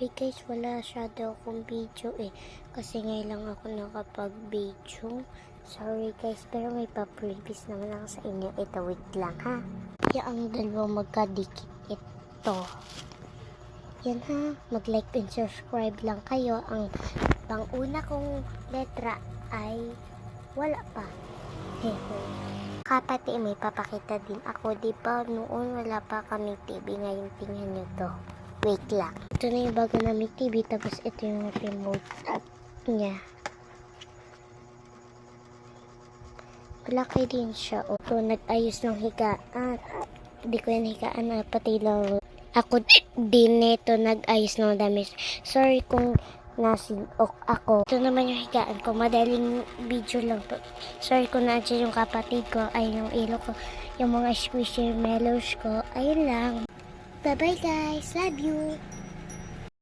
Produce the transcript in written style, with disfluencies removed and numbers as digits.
Sorry guys, wala shadow akong video kasi ngayon lang ako nakapag-video. Sorry guys, pero may pa-previous naman ako sa inyo. Ito, wait lang ha. Yan ang dalawa magkadikit ito. Yan ha, mag-like and subscribe lang kayo. Ang pang-una kong letra ay wala pa. Kapati, may papakita din ako. Diba noon wala pa kami TV, ngayon tingnan nyo to. Wait lang. Ito na yung bago namin TV, tapos ito yung remote niya. Malaki din siya. Ito, nag-ayos ng higaan. Hindi ko yan higaan, pati lang. Ako din nito nag-ayos ng damit. Sorry kung nasinok ako. Ito naman yung higaan ko. Madaling video lang to. Sorry kung nandiyan yung kapatid ko, ay yung ilo ko, yung mga squishy mellows ko. Ayun lang. Bye-bye guys. Love you.